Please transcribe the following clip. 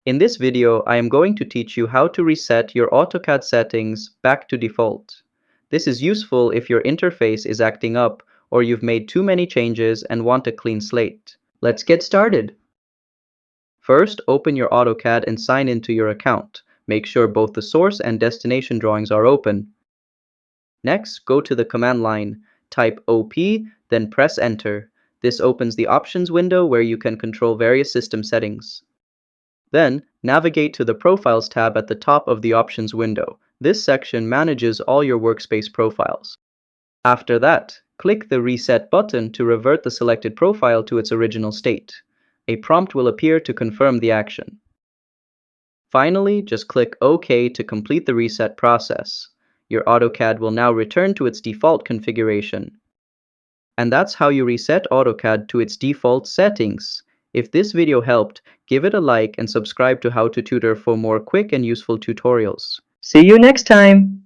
In this video, I am going to teach you how to reset your AutoCAD settings back to default. This is useful if your interface is acting up or you've made too many changes and want a clean slate. Let's get started. First, open your AutoCAD and sign into your account. Make sure both the source and destination drawings are open. Next, go to the command line, type OP, then press Enter. This opens the Options window where you can control various system settings. Then, navigate to the Profiles tab at the top of the Options window. This section manages all your workspace profiles. After that, click the Reset button to revert the selected profile to its original state. A prompt will appear to confirm the action. Finally, just click OK to complete the reset process. Your AutoCAD will now return to its default configuration. And that's how you reset AutoCAD to its default settings. If this video helped, give it a like and subscribe to How to Tutor for more quick and useful tutorials. See you next time!